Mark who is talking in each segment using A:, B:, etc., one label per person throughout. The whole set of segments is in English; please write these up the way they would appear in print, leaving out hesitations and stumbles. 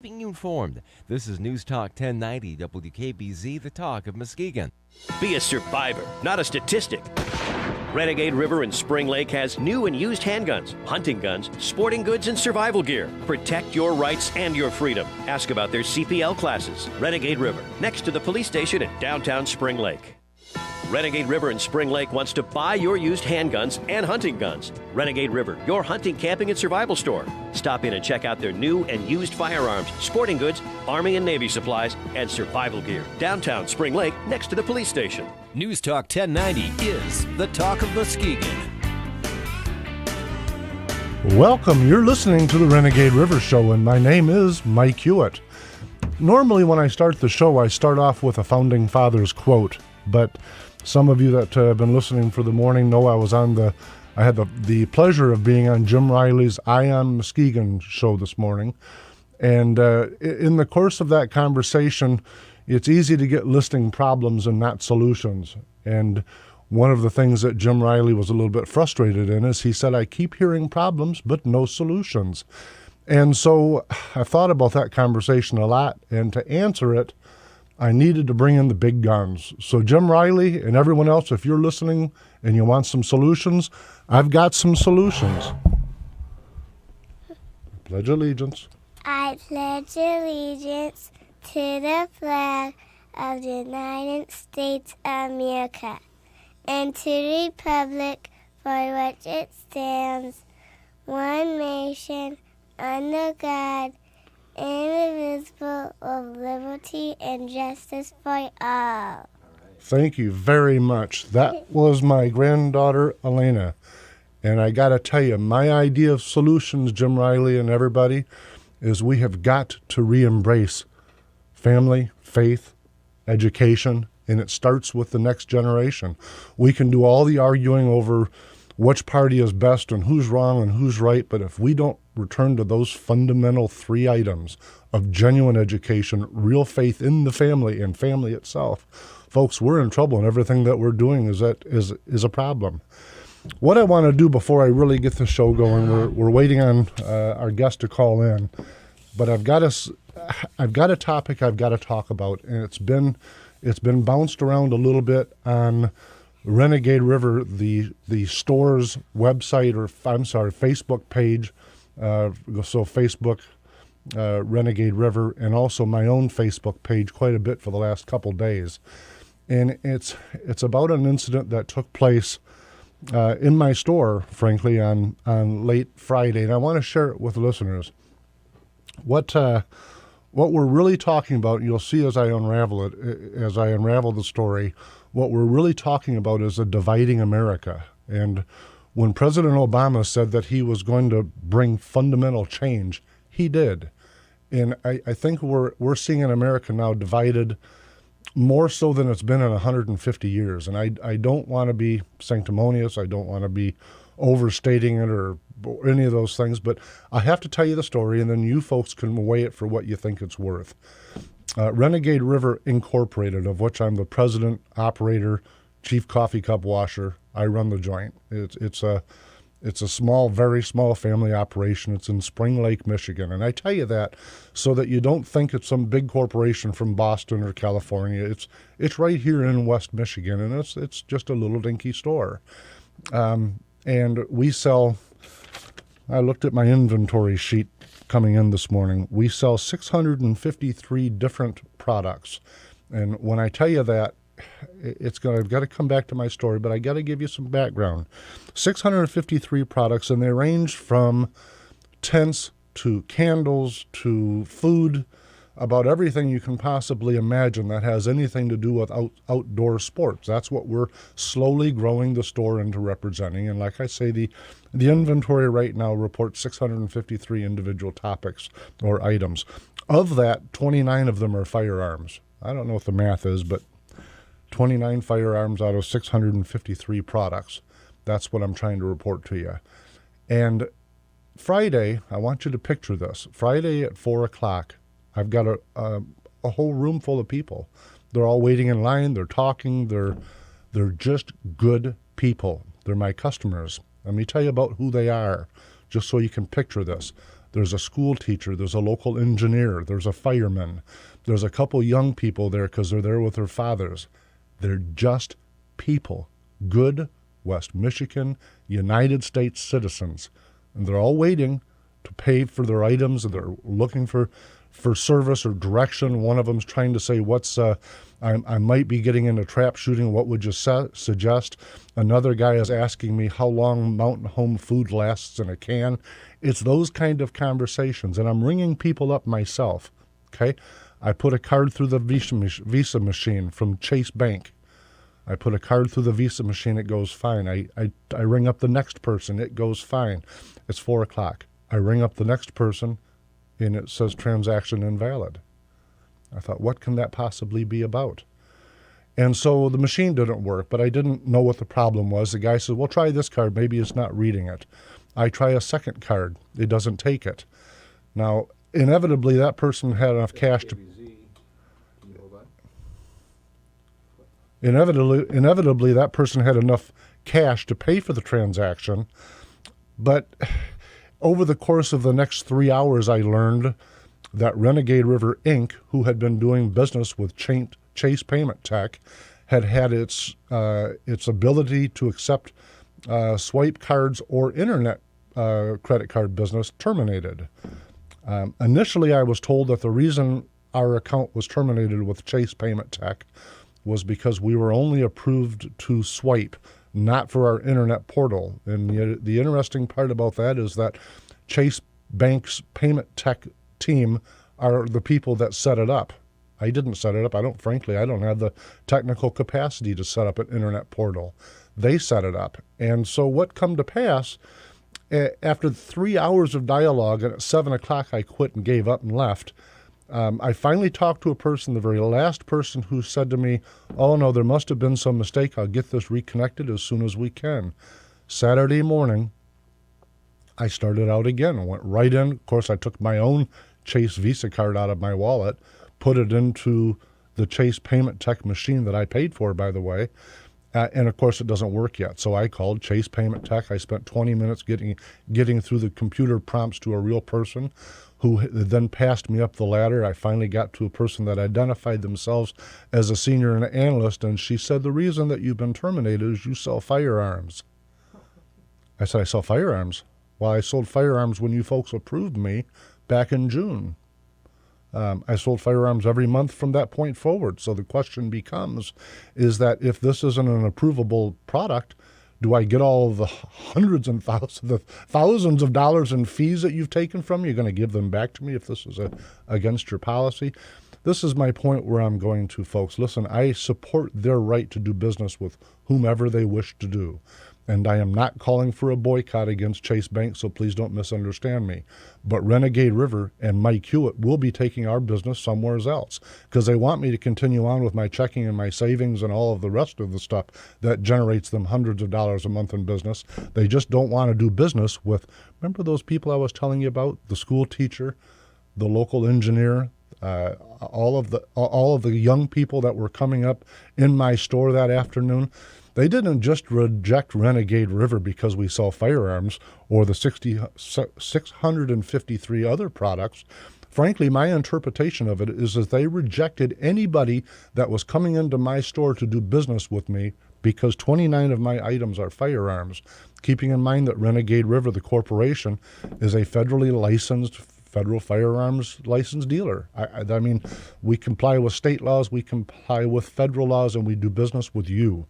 A: keeping you informed. This is News Talk 1090 WKBZ, the talk of Muskegon.
B: Be a survivor, not a statistic. Renegade River in Spring Lake has new and used handguns, hunting guns, sporting goods, and survival gear. Protect your rights and your freedom. Ask about their CPL classes. Renegade River, next to the police station in downtown Spring Lake. Renegade River in Spring Lake wants to buy your used handguns and hunting guns. Renegade River, your hunting, camping, and survival store. Stop in and check out their new and used firearms, sporting goods, Army and Navy supplies, and survival gear. Downtown Spring Lake, next to the police station.
C: News Talk 1090 is the talk of Muskegon.
D: Welcome. You're listening to the Renegade River Show, and my name is Mike Hewitt. Normally when I start the show, I start off with a Founding Fathers quote, but some of you that have been listening for the morning know I had the pleasure of being on Jim Riley's Eye on Muskegon show this morning. And in the course of that conversation, it's easy to get listing problems and not solutions. And one of the things that Jim Riley was a little bit frustrated in is he said, I keep hearing problems, but no solutions. And so I thought about that conversation a lot. And to answer it, I needed to bring in the big guns. So Jim Riley and everyone else, if you're listening and you want some solutions, I've got some solutions. Pledge allegiance. I pledge allegiance to the flag of the United States of America and to the republic for which it stands, one nation, under God, indivisible, of liberty and justice for all. Thank you very much. That was my granddaughter, Elena. And I got to tell you, my idea of solutions, Jim Riley and everybody, is we have got to re-embrace family, faith, education, and it starts with the next generation. We can do all the arguing over which party is best and who's wrong and who's right, but if we don't return to those fundamental three items of genuine education, real faith in the family and family itself, folks, we're in trouble, and everything that we're doing is a problem. What I want to do before I really get the show going, we're waiting on our guest to call in, but I've got a topic I've got to talk about, and it's been bounced around a little bit on Renegade River, the store's website, Facebook page. So Facebook, Renegade River, and also my own Facebook page quite a bit for the last couple days. And it's about an incident that took place in my store, frankly, on late Friday. And I want to share it with listeners. What we're really talking about, you'll see as I unravel the story, what we're really talking about is a dividing America. And when President Obama said that he was going to bring fundamental change, he did. And I think we're seeing an America now divided more so than it's been in 150 years. And I don't want to be sanctimonious. I don't want to be overstating it or any of those things. But I have to tell you the story, and then you folks can weigh it for what you think it's worth. Renegade River Incorporated, of which I'm the president, operator, chief coffee cup washer. I run the joint. It's a small, very small family operation. It's in Spring Lake, Michigan. And I tell you that so that you don't think it's some big corporation from Boston or California. It's right here in West Michigan, and it's just a little dinky store. And we sell, I looked at my inventory sheet coming in this morning. We sell 653 different products. And when I tell you that, I've got to come back to my story, but I got to give you some background. 653 products, and they range from tents to candles to food, about everything you can possibly imagine that has anything to do with outdoor sports. That's what we're slowly growing the store into representing. And like I say, the inventory right now reports 653 individual topics or items. Of that, 29 of them are firearms. I don't know what the math is, but 29 firearms out of 653 products. That's what I'm trying to report to you. And Friday, I want you to picture this. Friday at 4 o'clock, I've got a whole room full of people. They're all waiting in line. They're talking. They're just good people. They're my customers. Let me tell you about who they are, just so you can picture this.
E: there's a school teacher, there's a local engineer, there's a fireman, there's a couple young people there because they're there with their fathers. They're just people, good West Michigan, United States citizens. And they're all waiting to pay for their items, and they're looking for service or direction. One of them's trying to say, I might be getting into trap shooting. What would you suggest? Another guy is asking me how long Mountain Home food lasts in a can. It's those kind of conversations, and I'm ringing people up myself, okay? I put a card through the Visa machine from Chase Bank. I put a card through the Visa machine, it goes fine. I ring up the next person, it goes fine. It's 4 o'clock. I ring up the next person, and it says transaction invalid. I thought, what can that possibly be about? And so the machine didn't work, but I didn't know what the problem was. The guy said, well, try this card. Maybe it's not reading it. I try a second card. It doesn't take it. Now, inevitably, that person had enough cash to... Inevitably, that person had enough cash to pay for the transaction, but over the course of the next 3 hours, I learned that Renegade River Inc., who had been doing business with Chase Payment Tech, had its ability to accept swipe cards or internet credit card business terminated. Initially, I was told that the reason our account was terminated with Chase Payment Tech was because we were only approved to swipe, not for our internet portal. And the interesting part about that is that Chase Bank's payment tech team are the people that set it up. I didn't set it up. I don't have the technical capacity to set up an internet portal. They set it up. And so what come to pass, after 3 hours of dialogue, and at 7 o'clock I quit and gave up and left, I finally talked to a person, the very last person, who said to me, oh, no, there must have been some mistake. I'll get this reconnected as soon as we can. Saturday morning, I started out again. I went right in. Of course, I took my own Chase Visa card out of my wallet, put it into the Chase Payment Tech machine that I paid for, by the way, and, of course, it doesn't work yet. So I called Chase Payment Tech. I spent 20 minutes getting through the computer prompts to a real person, who then passed me up the ladder. I finally got to a person that identified themselves as a senior analyst, and she said, the reason that you've been terminated is you sell firearms. I said, I sell firearms? Well, I sold firearms when you folks approved me back in June. I sold firearms every month from that point forward. So the question becomes, is that if this isn't an approvable product, do I get all the hundreds and thousands of dollars in fees that you've taken from me? You're going to give them back to me if this is against your policy? This is my point where I'm going to, folks. Listen, I support their right to do business with whomever they wish to do. And I am not calling for a boycott against Chase Bank, so please don't misunderstand me. But Renegade River and Mike Hewitt will be taking our business somewhere else because they want me to continue on with my checking and my savings and all of the rest of the stuff that generates them hundreds of dollars a month in business. They just don't want to do business with, remember those people I was telling you about, the school teacher, the local engineer, all of the young people that were coming up in my store that afternoon. They didn't just reject Renegade River because we sell firearms or the 653 other products. Frankly, my interpretation of it is that they rejected anybody that was coming into my store to do business with me because 29 of my items are firearms, keeping in mind that Renegade River, the corporation, is a federally licensed federal firearms license dealer. I mean, we comply with state laws, we comply with federal laws, and we do business with you.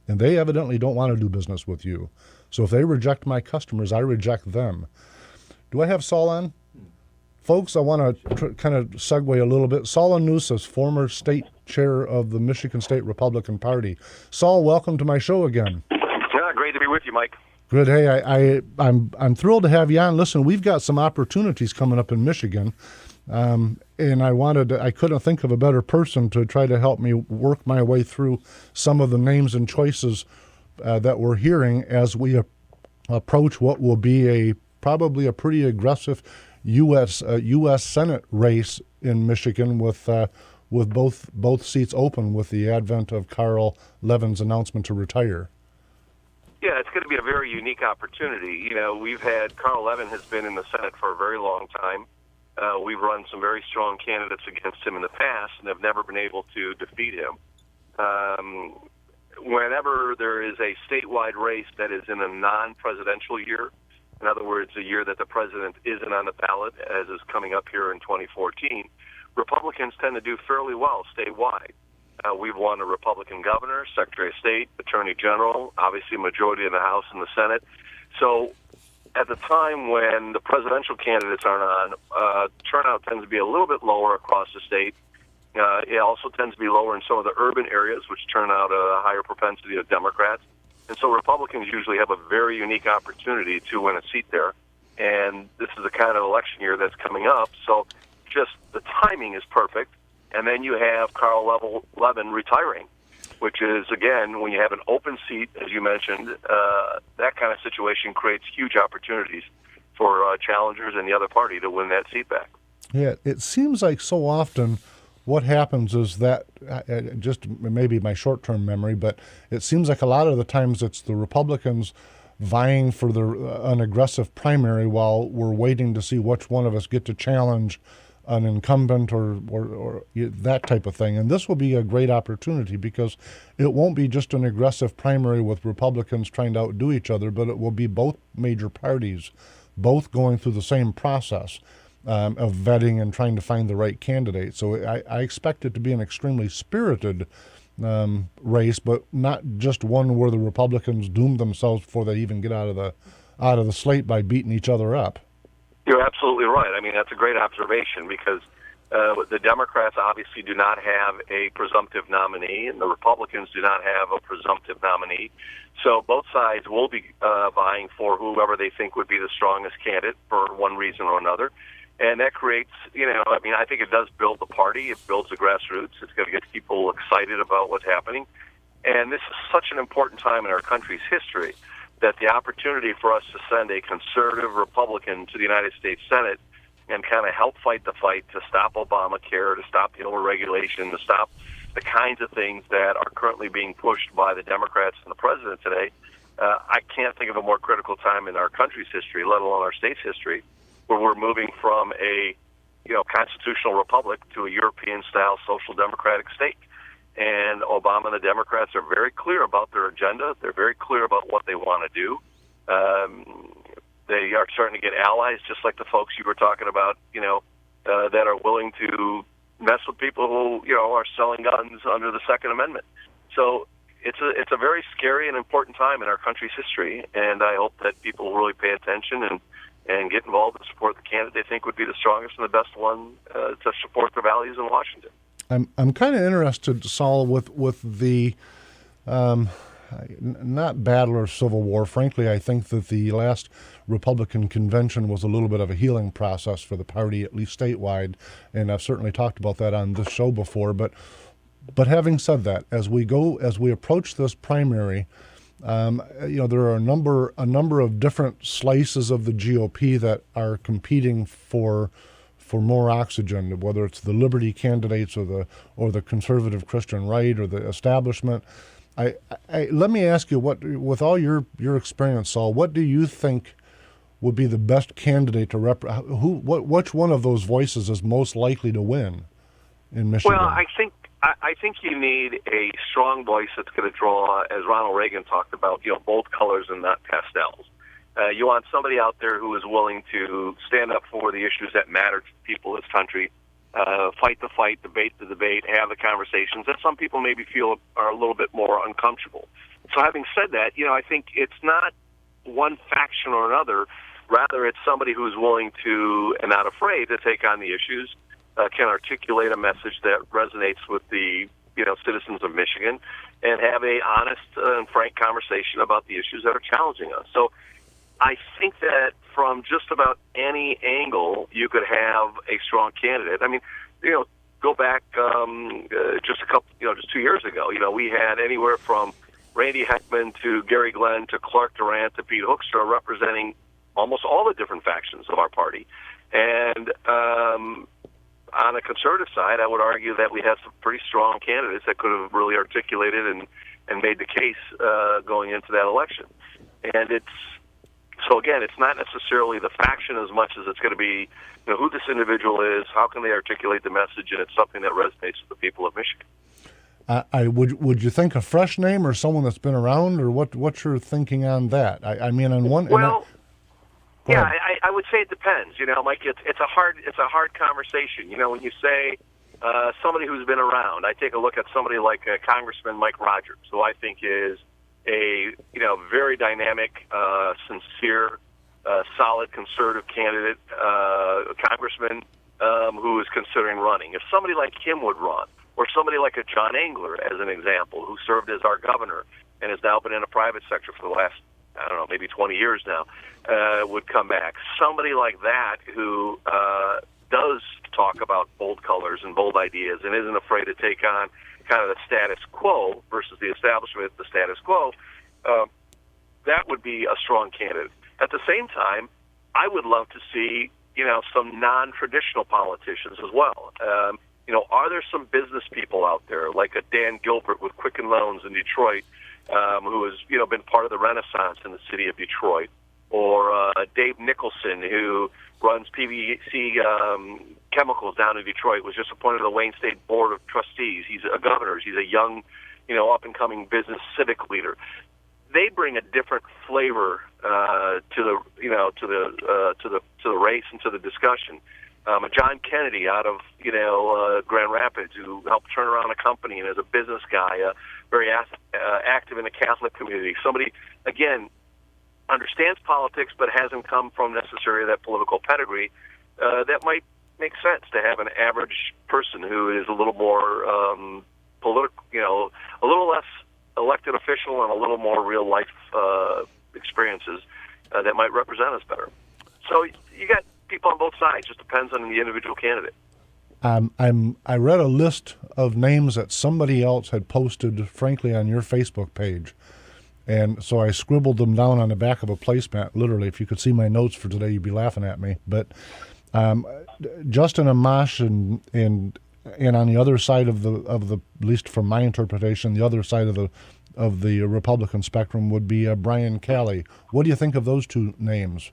E: And they evidently don't want to do business with you. So if they reject my customers, I reject them. Do I have Saul on? Folks, I want to kind of segue a little bit. Saul Anusas, former state chair of the Michigan State Republican Party. Saul, welcome to my show again.
F: Yeah, great to be with you, Mike.
E: Good. Hey, I'm thrilled to have you on. Listen, we've got some opportunities coming up in Michigan. And I couldn't think of a better person to try to help me work my way through some of the names and choices that we're hearing as we approach what will be probably a pretty aggressive U.S. Senate race in Michigan with both seats open with the advent of Carl Levin's announcement to retire.
F: Yeah, it's going to be a very unique opportunity. You know, we've had Carl Levin has been in the Senate for a very long time. We've run some very strong candidates against him in the past and have never been able to defeat him. Whenever there is a statewide race that is in a non-presidential year, in other words, a year that the president isn't on the ballot, as is coming up here in 2014, Republicans tend to do fairly well statewide. We've won a Republican governor, Secretary of State, Attorney General, obviously a majority in the House and the Senate. So at the time when the presidential candidates aren't on, turnout tends to be a little bit lower across the state. It also tends to be lower in some of the urban areas, which turn out a higher propensity of Democrats. And so Republicans usually have a very unique opportunity to win a seat there. And this is the kind of election year that's coming up. So just the timing is perfect. And then you have Carl Levin retiring, which is, again, when you have an open seat, as you mentioned, that kind of situation creates huge opportunities for challengers in the other party to win that seat back.
E: Yeah, it seems like so often what happens is that, just maybe my short-term memory, but it seems like a lot of the times it's the Republicans vying for an aggressive primary while we're waiting to see which one of us get to challenge an incumbent or that type of thing. And this will be a great opportunity because it won't be just an aggressive primary with Republicans trying to outdo each other, but it will be both major parties, both going through the same process of vetting and trying to find the right candidate. So I expect it to be an extremely spirited race, but not just one where the Republicans doom themselves before they even get out of the slate by beating each other up.
F: You're absolutely right. I mean, that's a great observation because the Democrats obviously do not have a presumptive nominee, and the Republicans do not have a presumptive nominee. So both sides will be vying for whoever they think would be the strongest candidate for one reason or another. And that creates, I think it does build the party. It builds the grassroots. It's going to get people excited about what's happening. And this is such an important time in our country's history that the opportunity for us to send a conservative Republican to the United States Senate and kind of help fight the fight to stop Obamacare, to stop the overregulation, to stop the kinds of things that are currently being pushed by the Democrats and the president today. I can't think of a more critical time in our country's history, let alone our state's history, where we're moving from a constitutional republic to a European-style social democratic state. And Obama and the Democrats are very clear about their agenda. They're very clear about what they want to do. They are starting to get allies, just like the folks you were talking about, that are willing to mess with people who, are selling guns under the Second Amendment. So it's a very scary and important time in our country's history, and I hope that people will really pay attention and get involved and support the candidate they think would be the strongest and the best one to support their values in Washington.
E: I'm kind of interested, Saul, with the not battle or civil war. Frankly, I think that the last Republican convention was a little bit of a healing process for the party, at least statewide, and I've certainly talked about that on this show before. But having said that, as we approach this primary, there are a number of different slices of the GOP that are competing for more oxygen, whether it's the Liberty candidates or the conservative Christian right or the establishment. Let me ask you, with all your experience, Saul, what do you think would be the best candidate to which one of those voices is most likely to win in Michigan?
F: Well, I think you need a strong voice that's going to draw, as Ronald Reagan talked about, bold colors and not pastels. You want somebody out there who is willing to stand up for the issues that matter to people in this country, fight the fight, debate the debate, have the conversations that some people maybe feel are a little bit more uncomfortable. So having said that, I think it's not one faction or another. Rather, it's somebody who's willing to, and not afraid to take on the issues, can articulate a message that resonates with the citizens of Michigan, and have a honest and frank conversation about the issues that are challenging us. So I think that from just about any angle, you could have a strong candidate. I mean, go back just 2 years ago. We had anywhere from Randy Heckman to Gary Glenn to Clark Durant to Pete Hoekstra representing almost all the different factions of our party. And on the conservative side, I would argue that we have some pretty strong candidates that could have really articulated and made the case going into that election. And so again, it's not necessarily the faction as much as it's going to be, who this individual is, how can they articulate the message, and it's something that resonates with the people of Michigan.
E: Would you think a fresh name or someone that's been around, or what's your thinking on that? I mean, on one.
F: Well, I would say it depends. Mike, it's a hard conversation. When you say somebody who's been around, I take a look at somebody like Congressman Mike Rogers, who I think is a very dynamic, sincere, solid conservative candidate, congressman who is considering running. If somebody like him would run, or somebody like a John Engler, as an example, who served as our governor and has now been in the private sector for the last, I don't know, maybe 20 years now, would come back. Somebody like that who does talk about bold colors and bold ideas and isn't afraid to take on kind of the status quo versus the establishment, the status quo, that would be a strong candidate. At the same time, I would love to see, some non-traditional politicians as well. Are there some business people out there, like a Dan Gilbert with Quicken Loans in Detroit, who has, been part of the Renaissance in the city of Detroit, or Dave Nicholson, who runs PVC Chemicals down in Detroit, was just appointed to the Wayne State Board of Trustees. He's a governor. He's a young, up-and-coming business civic leader. They bring a different flavor to the race and to the discussion. John Kennedy out of Grand Rapids, who helped turn around a company and is a business guy, very active in the Catholic community. Somebody, again, understands politics but hasn't come from necessarily that political pedigree. That might make sense to have an average person who is a little more political, a little less elected official and a little more real life experiences that might represent us better. So you got people on both sides. Just depends on the individual candidate.
E: I read a list of names that somebody else had posted, frankly, on your Facebook page, and so I scribbled them down on the back of a placemat. Literally, if you could see my notes for today, you'd be laughing at me. But Justin Amash and on the other side of the at least from my interpretation, the other side of the Republican spectrum would be Brian Calley. What do you think of those two names?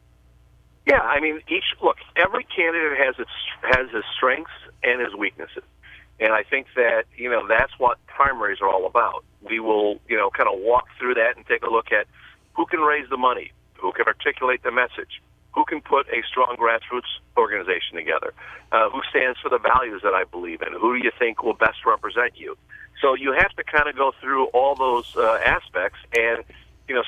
F: Yeah, I mean, every candidate has his strengths and his weaknesses, and I think that that's what primaries are all about. We will kind of walk through that and take a look at who can raise the money, who can articulate the message, who can put a strong grassroots organization together, who stands for the values that I believe in, who do you think will best represent you. So you have to kind of go through all those aspects, and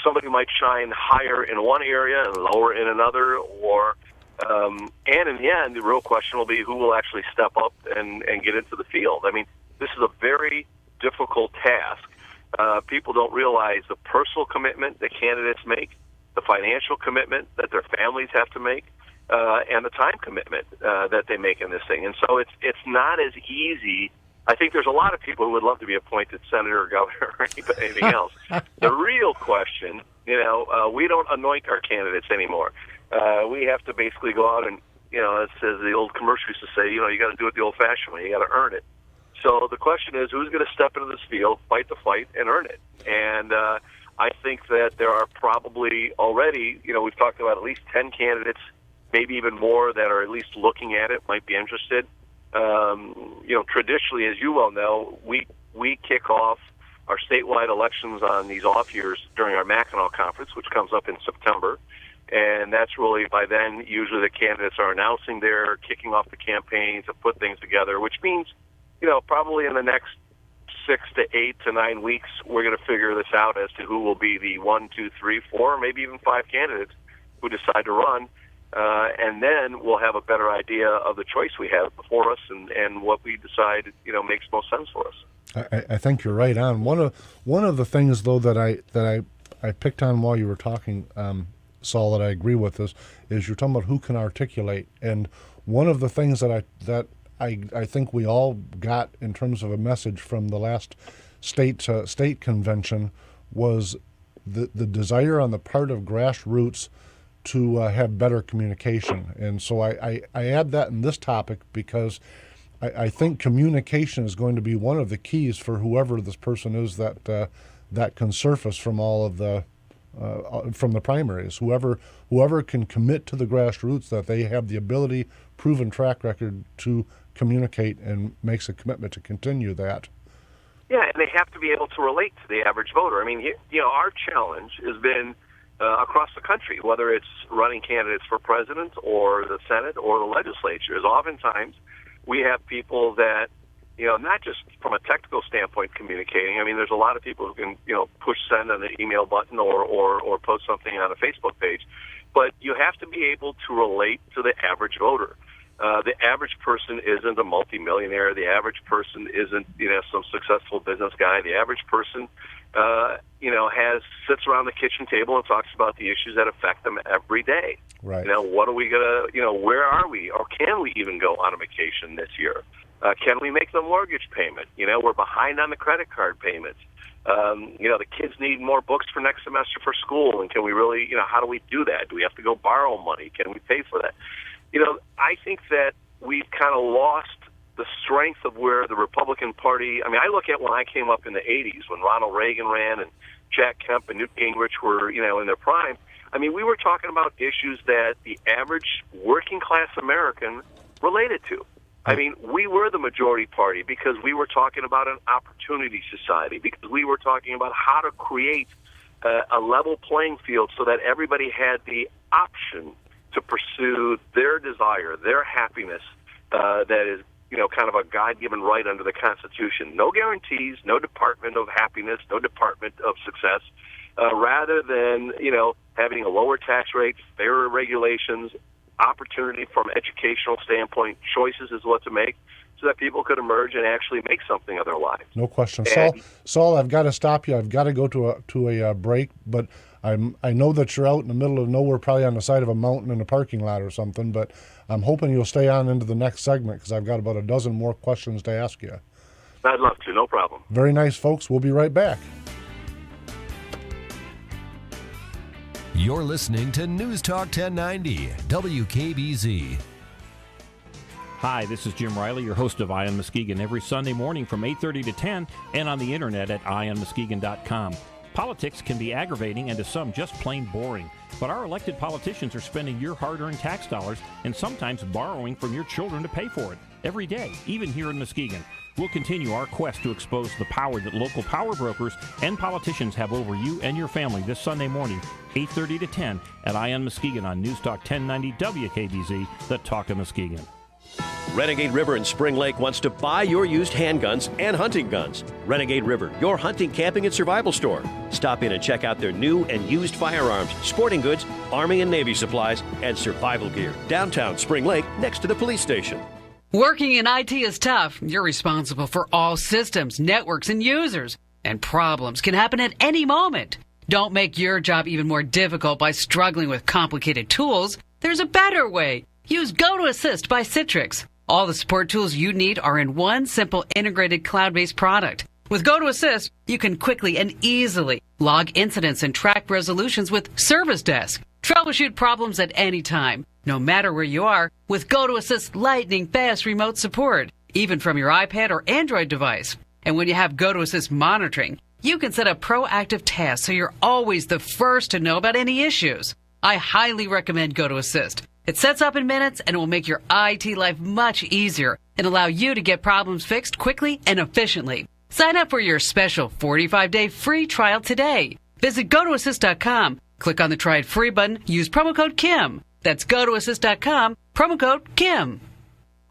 F: somebody might shine higher in one area and lower in another, or and in the end, the real question will be who will actually step up and get into the field. I mean, this is a very difficult task. People don't realize the personal commitment that candidates make, the financial commitment that their families have to make, and the time commitment that they make in this thing. And so it's not as easy. I think there's a lot of people who would love to be appointed senator or governor or anything else. The real question, we don't anoint our candidates anymore. We have to basically go out and, as the old commercial used to say, you got to do it the old-fashioned way. You got to earn it. So the question is, who's going to step into this field, fight the fight, and earn it? And I think that there are probably already, we've talked about at least 10 candidates, maybe even more, that are at least looking at it, might be interested. Traditionally, as you well know, we kick off our statewide elections on these off years during our Mackinac Conference, which comes up in September. And that's really, by then, usually the candidates are announcing they're kicking off the campaign to put things together, which means, probably in the next 6 to 8 to 9 weeks, we're going to figure this out as to who will be the 1, 2, 3, 4, maybe even 5 candidates who decide to run. And then we'll have a better idea of the choice we have before us and what we decide, makes most sense for us.
E: I think you're right on. One of the things, though, that I picked on while you were talking, Saul, that I agree with is you're talking about who can articulate. And one of the things that I think we all got in terms of a message from the last state convention was the desire on the part of grassroots to have better communication. And so I add that in this topic because I think communication is going to be one of the keys for whoever this person is that can surface from all of the from the primaries. Whoever can commit to the grassroots that they have the ability, proven track record to communicate and makes a commitment to continue that.
F: Yeah, and they have to be able to relate to the average voter. I mean, our challenge has been across the country, whether it's running candidates for president or the Senate or the legislature, is oftentimes we have people that, not just from a technical standpoint communicating. I mean, there's a lot of people who can, push send on the email button or post something on a Facebook page. But you have to be able to relate to the average voter. The average person isn't a multimillionaire. The average person isn't, some successful business guy. The average person, sits around the kitchen table and talks about the issues that affect them every day.
E: Right.
F: What are we gonna, where are we, or can we even go on a vacation this year? Can we make the mortgage payment? We're behind on the credit card payments. The kids need more books for next semester for school, and can we really, how do we do that? Do we have to go borrow money? Can we pay for that? I think that we've kind of lost the strength of where the Republican Party, I mean, I look at when I came up in the 80s, when Ronald Reagan ran and Jack Kemp and Newt Gingrich were, in their prime. I mean, we were talking about issues that the average working class American related to. I mean, we were the majority party because we were talking about an opportunity society, because we were talking about how to create a level playing field so that everybody had the option to pursue their desire, their happiness, that is, kind of a God-given right under the Constitution. No guarantees, no department of happiness, no department of success, rather than, having a lower tax rate, fairer regulations, opportunity from an educational standpoint, choices is what to make, so that people could emerge and actually make something of their lives.
E: No question. Saul, I've got to stop you. I've got to go to a break, but I know that you're out in the middle of nowhere, probably on the side of a mountain in a parking lot or something, but I'm hoping you'll stay on into the next segment because I've got about a dozen more questions to ask you.
F: I'd love to, no problem.
E: Very nice, folks. We'll be right back.
C: You're listening to News Talk 1090, WKBZ.
G: Hi, this is Jim Riley, your host of Eye on Muskegon, every Sunday morning from 8:30 to 10 and on the internet at eyeonmuskegon.com. Politics can be aggravating and to some just plain boring, but our elected politicians are spending your hard-earned tax dollars and sometimes borrowing from your children to pay for it every day, even here in Muskegon. We'll continue our quest to expose the power that local power brokers and politicians have over you and your family this Sunday morning, 8:30 to 10 at Eye on Muskegon on News Talk 1090 WKBZ, the Talk of Muskegon.
B: Renegade River in Spring Lake wants to buy your used handguns and hunting guns. Renegade River, your hunting, camping, and survival store. Stop in and check out their new and used firearms, sporting goods, Army and Navy supplies, and survival gear. Downtown Spring Lake, next to the police station.
H: Working in IT is tough. You're responsible for all systems, networks, and users. And problems can happen at any moment. Don't make your job even more difficult by struggling with complicated tools. There's a better way. Use GoToAssist by Citrix. All the support tools you need are in one simple integrated cloud-based product. With GoToAssist, you can quickly and easily log incidents and track resolutions with Service Desk. Troubleshoot problems at any time, no matter where you are, with GoToAssist lightning-fast remote support, even from your iPad or Android device. And when you have GoToAssist monitoring, you can set up proactive tasks so you're always the first to know about any issues. I highly recommend GoToAssist. It sets up in minutes and will make your IT life much easier and allow you to get problems fixed quickly and efficiently. Sign up for your special 45-day free trial today. Visit GoToAssist.com. Click on the Try It Free button. Use promo code KIM. That's GoToAssist.com. Promo code KIM.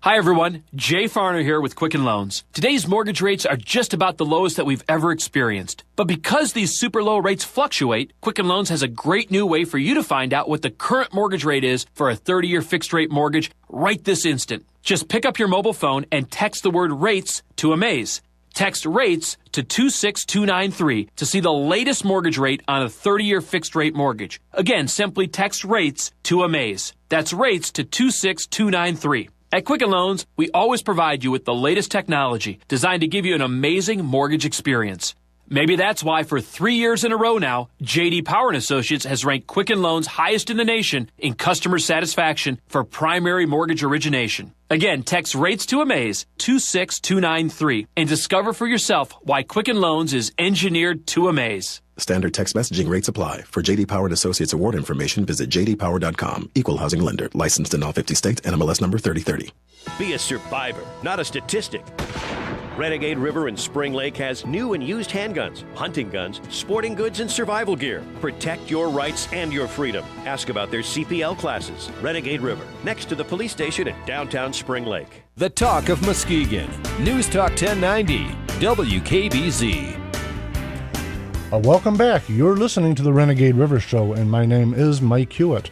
I: Hi, everyone. Jay Farner here with Quicken Loans. Today's mortgage rates are just about the lowest that we've ever experienced. But because these super low rates fluctuate, Quicken Loans has a great new way for you to find out what the current mortgage rate is for a 30-year fixed-rate mortgage right this instant. Just pick up your mobile phone and text the word RATES to AMAZE. Text RATES to 26293 to see the latest mortgage rate on a 30-year fixed-rate mortgage. Again, simply text RATES to AMAZE. That's RATES to 26293. At Quicken Loans, we always provide you with the latest technology designed to give you an amazing mortgage experience. Maybe that's why for 3 years in a row now, J.D. Power & Associates has ranked Quicken Loans highest in the nation in customer satisfaction for primary mortgage origination. Again, text rates to amaze 26293 and discover for yourself why Quicken Loans is engineered to amaze.
J: Standard text messaging rates apply. For J.D. Power & Associates award information, visit jdpower.com. Equal housing lender. Licensed in all 50 states. NMLS number 3030.
B: Be a survivor, not a statistic. Renegade River in Spring Lake has new and used handguns, hunting guns, sporting goods, and survival gear. Protect your rights and your freedom. Ask about their CPL classes. Renegade River, next to the police station in downtown Spring Lake.
C: The Talk of Muskegon. News Talk 1090, WKBZ.
E: Welcome back. You're listening to the Renegade River Show, and my name is Mike Hewitt.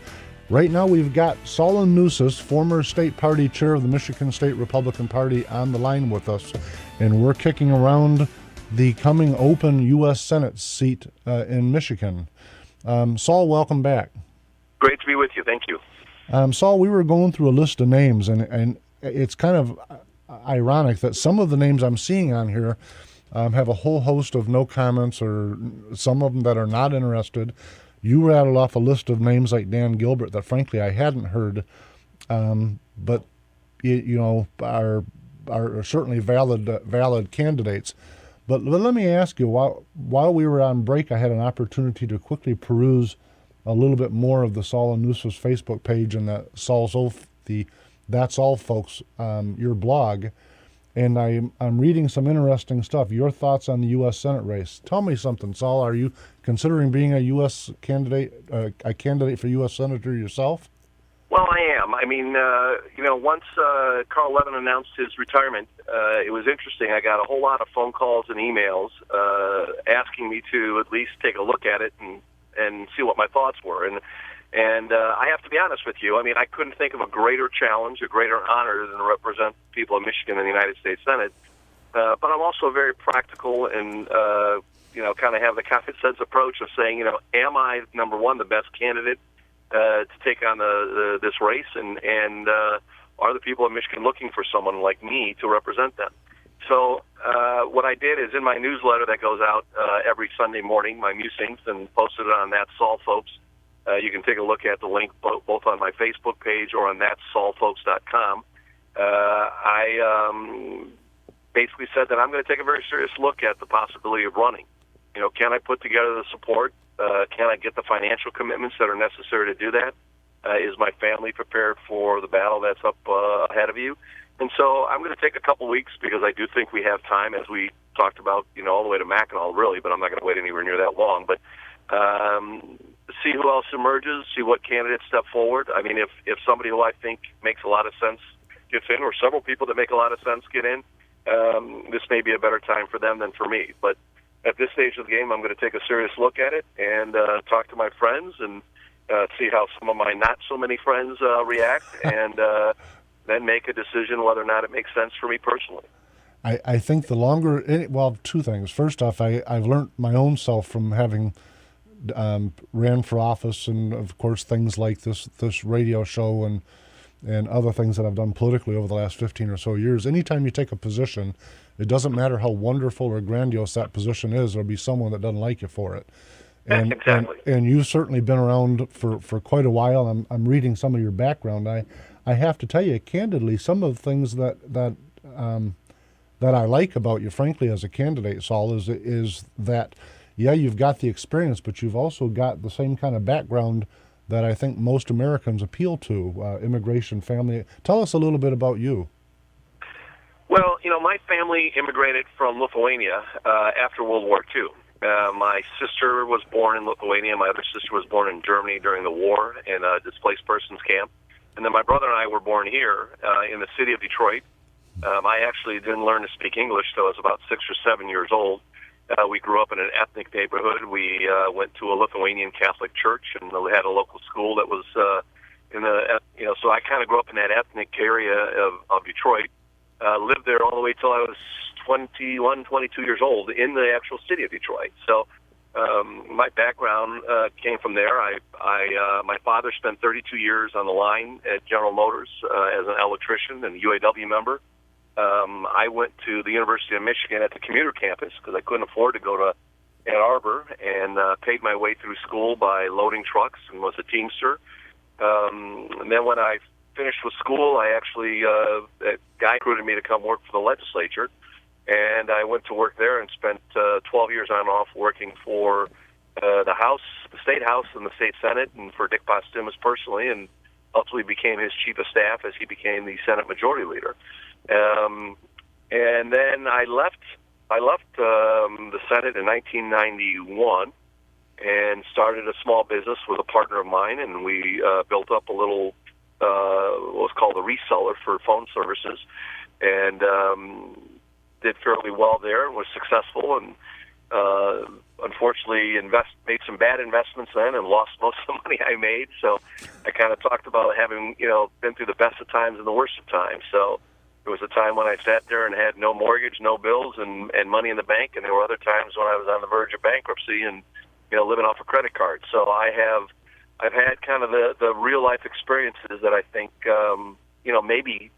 E: Right now we've got Saul Nusis, former state party chair of the Michigan State Republican Party, on the line with us, and we're kicking around the coming open U.S. Senate seat in Michigan. Saul, welcome back.
F: Great to be with you. Thank you.
E: Saul, we were going through a list of names, and it's kind of ironic that some of the names I'm seeing on here have a whole host of no comments, or some of them that are not interested. You rattled off a list of names like Dan Gilbert that, frankly, I hadn't heard, but are certainly valid candidates. But let me ask you, while we were on break, I had an opportunity to quickly peruse a little bit more of the Saul Nusis Facebook page and the That's All Folks, your blog. And I'm reading some interesting stuff. Your thoughts on the U.S. Senate race. Tell me something, Saul. Are you considering being a U.S. candidate, a candidate for U.S. Senator yourself?
F: Well, I am. I mean, once Carl Levin announced his retirement, it was interesting. I got a whole lot of phone calls and emails asking me to at least take a look at it and see what my thoughts were. And I have to be honest with you. I mean, I couldn't think of a greater challenge, a greater honor than to represent people of Michigan in the United States Senate. But I'm also very practical and, kind of have the common sense approach of saying, am I, number one, the best candidate to take on this race? And are the people of Michigan looking for someone like me to represent them? So what I did is in my newsletter that goes out every Sunday morning, my musings, and posted it on That Saul Folks. You can take a look at the link both on my Facebook page or on thatsaulfolks.com. I basically said that I'm going to take a very serious look at the possibility of running. Can I put together the support? Can I get the financial commitments that are necessary to do that? Is my family prepared for the battle that's up ahead of you? And so I'm going to take a couple weeks because I do think we have time, as we talked about, all the way to Mackinac, really, but I'm not going to wait anywhere near that long. But see who else emerges, see what candidates step forward. I mean, if somebody who I think makes a lot of sense gets in, or several people that make a lot of sense get in, this may be a better time for them than for me. But at this stage of the game, I'm going to take a serious look at it and talk to my friends and see how some of my not-so-many friends react, and then make a decision whether or not it makes sense for me personally.
E: I think the longer, two things. First off, I've learned my own self from having ran for office, and of course things like this radio show and other things that I've done politically over the last 15 or so years. Anytime you take a position, it doesn't matter how wonderful or grandiose that position is, there'll be someone that doesn't like you for it. And,
F: exactly.
E: and you've certainly been around for quite a while. I'm reading some of your background. I have to tell you candidly, some of the things that I like about you, frankly, as a candidate, Saul, is that, yeah, you've got the experience, but you've also got the same kind of background that I think most Americans appeal to, immigration, family. Tell us a little bit about you.
F: Well, my family immigrated from Lithuania after World War II. My sister was born in Lithuania. My other sister was born in Germany during the war in a displaced persons camp. And then my brother and I were born here in the city of Detroit. I actually didn't learn to speak English till I was about 6 or 7 years old. We grew up in an ethnic neighborhood. We went to a Lithuanian Catholic church, and we had a local school that was so I kind of grew up in that ethnic area of Detroit. Lived there all the way till I was 21, 22 years old in the actual city of Detroit. So my background came from there. My father spent 32 years on the line at General Motors as an electrician and a UAW member. I went to the University of Michigan at the commuter campus because I couldn't afford to go to Ann Arbor, and paid my way through school by loading trucks and was a Teamster. And then when I finished with school, I actually, a guy recruited me to come work for the legislature, and I went to work there and spent 12 years on and off working for the House, the State House, and the State Senate, and for Dick Postumus personally, and ultimately became his chief of staff as he became the Senate Majority Leader. And then I left the Senate in 1991 and started a small business with a partner of mine, and we built up a little what was called a reseller for phone services, and did fairly well there and was successful, and unfortunately made some bad investments then and lost most of the money I made. So I kind of talked about having been through the best of times and the worst of times. So there was a time when I sat there and had no mortgage, no bills, and money in the bank, and there were other times when I was on the verge of bankruptcy and living off a credit card. So I've had kind of the real life experiences that I think may be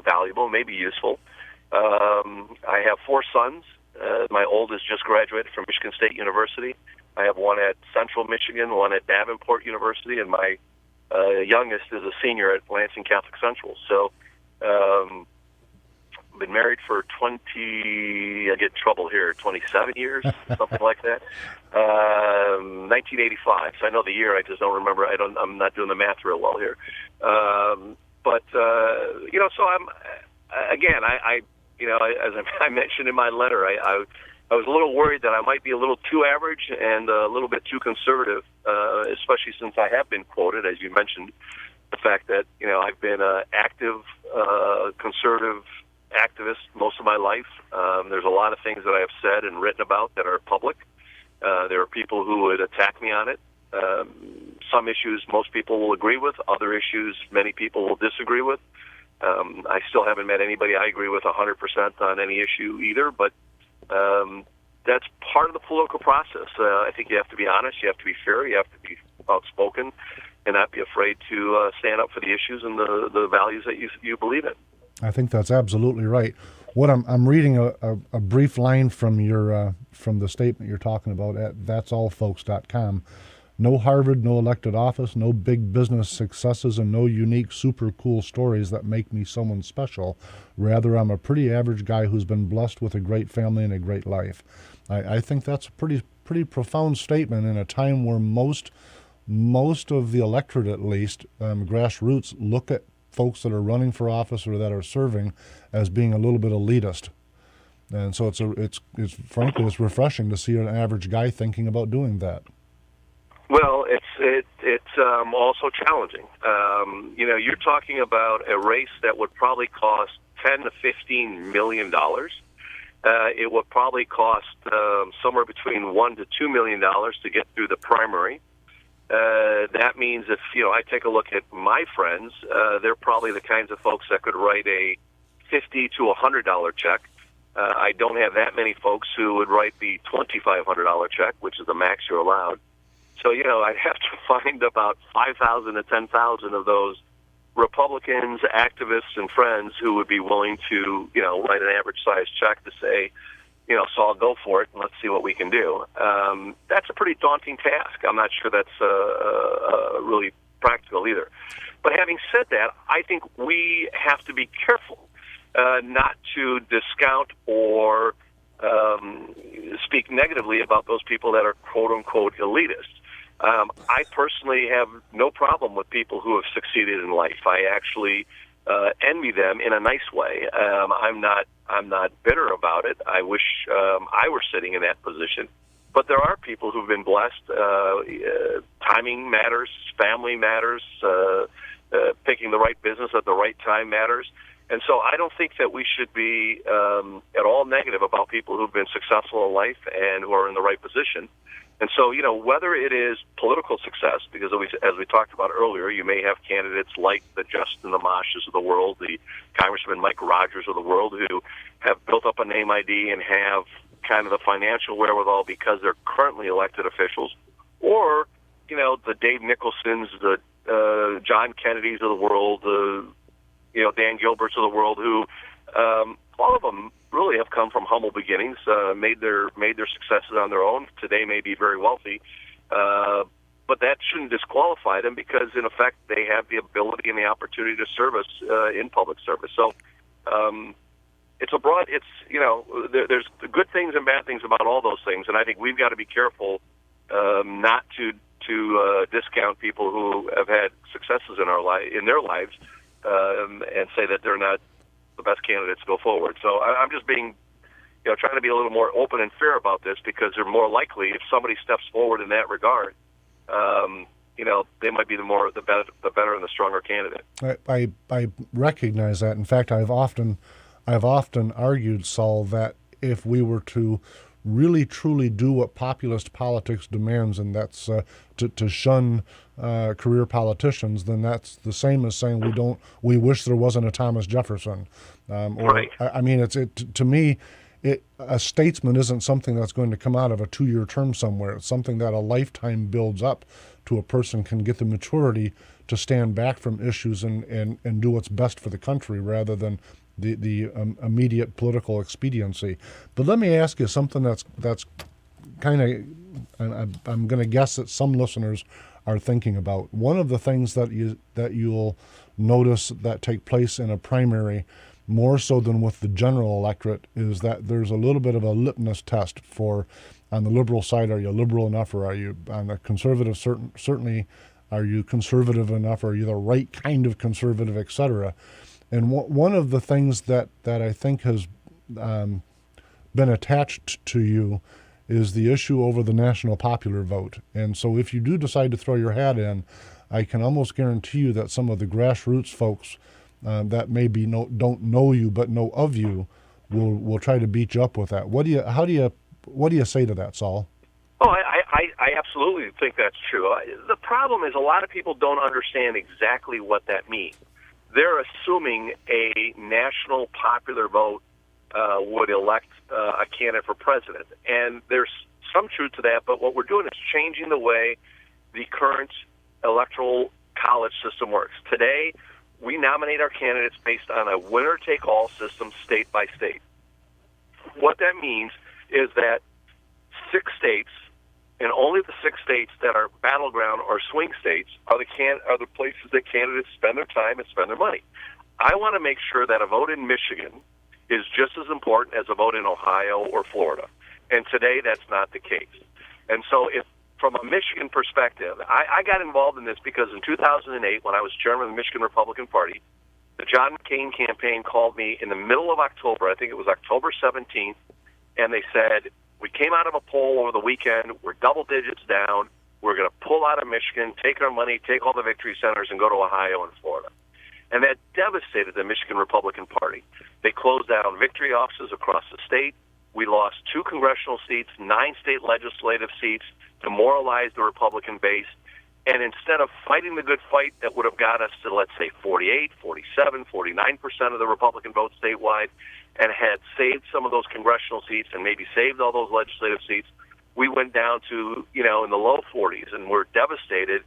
F: valuable, may be useful. I have 4 sons. My oldest just graduated from Michigan State University. I have one at Central Michigan, one at Davenport University, and my youngest is a senior at Lansing Catholic Central. So been married for 27 years, something like that. 1985. So I know the year, I just don't remember. I'm not doing the math real well here. So I'm, again, as I mentioned in my letter, I was a little worried that I might be a little too average and a little bit too conservative, especially since I have been quoted, as you mentioned, the fact that, I've been an active, conservative activist most of my life. There's a lot of things that I have said and written about that are public. There are people who would attack me on it. Some issues most people will agree with. Other issues many people will disagree with. I still haven't met anybody I agree with 100% on any issue either, but that's part of the political process. I think you have to be honest, you have to be fair, you have to be outspoken, and not be afraid to stand up for the issues and the values that you believe in.
E: I think that's absolutely right. What I'm reading a brief line from your from the statement you're talking about at that'sallfolks.com. No Harvard, no elected office, no big business successes, and no unique super cool stories that make me someone special. Rather, I'm a pretty average guy who's been blessed with a great family and a great life. I think that's a pretty profound statement in a time where most of the electorate, at least, grassroots, look at folks that are running for office or that are serving as being a little bit elitist. And so it's frankly, it's refreshing to see an average guy thinking about doing that.
F: Well, it's also challenging. You're talking about a race that would probably cost $10 to $15 million. It would probably cost somewhere between $1 to $2 million to get through the primary. That means if I take a look at my friends, they're probably the kinds of folks that could write a $50 to $100 check. I don't have that many folks who would write the $2,500 check, which is the max you're allowed. So, I'd have to find about 5,000 to 10,000 of those Republicans, activists, and friends who would be willing to, write an average-sized check to say, so I'll go for it, and let's see what we can do. That's a pretty daunting task. I'm not sure that's really practical either. But having said that, I think we have to be careful not to discount or speak negatively about those people that are quote-unquote elitists. I personally have no problem with people who have succeeded in life. I actually envy them in a nice way. I'm not bitter about it. I wish I were sitting in that position. But there are people who've been blessed. Timing matters. Family matters. Picking the right business at the right time matters. And so I don't think that we should be at all negative about people who've been successful in life and who are in the right position. And so, whether it is political success, because as we talked about earlier, you may have candidates like the Justin Amashes of the world, the Congressman Mike Rogers of the world, who have built up a name ID and have kind of the financial wherewithal because they're currently elected officials, or, the Dave Nicholsons, the John Kennedys of the world, the Dan Gilberts of the world, who all of them really have come from humble beginnings, made their successes on their own. Today may be very wealthy, but that shouldn't disqualify them because, in effect, they have the ability and the opportunity to service in public service. So it's a broad. There's good things and bad things about all those things, and I think we've got to be careful not to discount people who have had successes in their lives and say that they're not the best candidates to go forward. So I'm just being, trying to be a little more open and fair about this because they're more likely if somebody steps forward in that regard. They might be the better and the stronger candidate.
E: I recognize that. In fact, I've often argued, Saul, that if we were to really truly do what populist politics demands, and that's to shun career politicians, then that's the same as saying we wish there wasn't a Thomas Jefferson.
F: Right.
E: To me, a statesman isn't something that's going to come out of a 2-year term somewhere. It's something that a lifetime builds up to a person can get the maturity to stand back from issues and do what's best for the country rather than the immediate political expediency. But let me ask you something that's kind of, I'm going to guess that some listeners are thinking about. One of the things that you'll notice that take place in a primary, more so than with the general electorate, is that there's a little bit of a litmus test for, on the liberal side, are you liberal enough, or are you on the conservative, certainly, are you conservative enough, are you the right kind of conservative, etc. And one of the things that I think has been attached to you is the issue over the national popular vote. And so if you do decide to throw your hat in, I can almost guarantee you that some of the grassroots folks that maybe don't know you but know of you will try to beat you up with that. What do you say to that, Saul?
F: Oh, I absolutely think that's true. The problem is a lot of people don't understand exactly what that means. They're assuming a national popular vote would elect a candidate for president. And there's some truth to that, but what we're doing is changing the way the current electoral college system works. Today, we nominate our candidates based on a winner-take-all system state by state. What that means is that 6 states, and only the 6 states that are battleground or swing states, are the places that candidates spend their time and spend their money. I want to make sure that a vote in Michigan is just as important as a vote in Ohio or Florida. And today, that's not the case. And so from a Michigan perspective, I got involved in this because in 2008, when I was chairman of the Michigan Republican Party, the John McCain campaign called me in the middle of October, I think it was October 17th, and they said, we came out of a poll over the weekend, we're double digits down, we're going to pull out of Michigan, take our money, take all the victory centers, and go to Ohio and Florida. And that devastated the Michigan Republican Party. They closed down victory offices across the state. We lost 2 congressional seats, 9 state legislative seats, demoralized the Republican base. And instead of fighting the good fight that would have got us to, let's say, 48, 47, 49% of the Republican vote statewide, and had saved some of those congressional seats and maybe saved all those legislative seats, we went down to, in the low 40s, and we're devastated,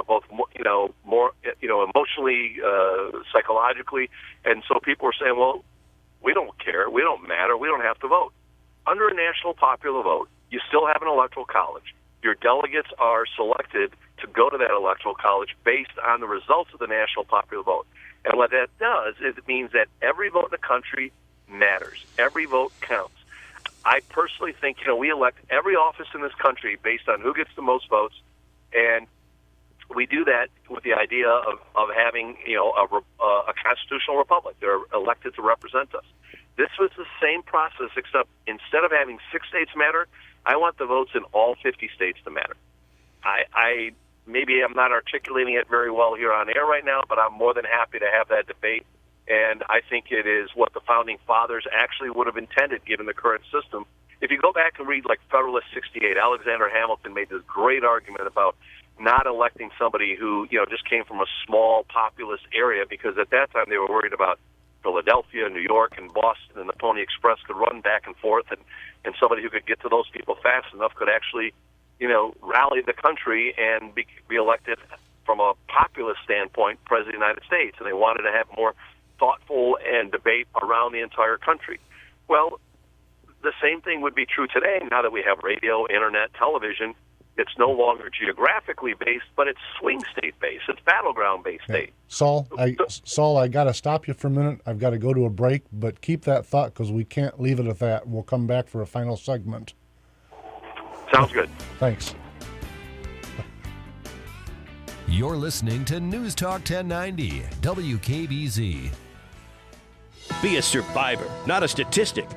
F: both, more, emotionally, psychologically. And so people were saying, well, we don't care, we don't matter, we don't have to vote. Under a national popular vote, you still have an electoral college. Your delegates are selected to go to that electoral college based on the results of the national popular vote. And what that does is it means that every vote in the country matters. Every vote counts. I personally think, we elect every office in this country based on who gets the most votes, and we do that with the idea of having, a constitutional republic. They're elected to represent us. This was the same process, except instead of having 6 states matter, I want the votes in all 50 states to matter. I maybe I'm not articulating it very well here on air right now, but I'm more than happy to have that debate. And I think it is what the Founding Fathers actually would have intended, given the current system. If you go back and read, like, Federalist 68, Alexander Hamilton made this great argument about not electing somebody who, just came from a small populous area, because at that time they were worried about Philadelphia, New York, and Boston, and the Pony Express could run back and forth, and somebody who could get to those people fast enough could actually, rally the country and be elected from a populist standpoint, President of the United States. And they wanted to have more thoughtful and debate around the entire country. Well, the same thing would be true today now that we have radio, internet, television. It's no longer geographically based, but it's swing state based. It's battleground based state.
E: Saul, I got to stop you for a minute. I've got to go to a break, but keep that thought because we can't leave it at that. We'll come back for a final segment.
F: Sounds good.
E: Thanks.
C: You're listening to News Talk 1090, WKBZ.
B: Be a survivor, not a statistic.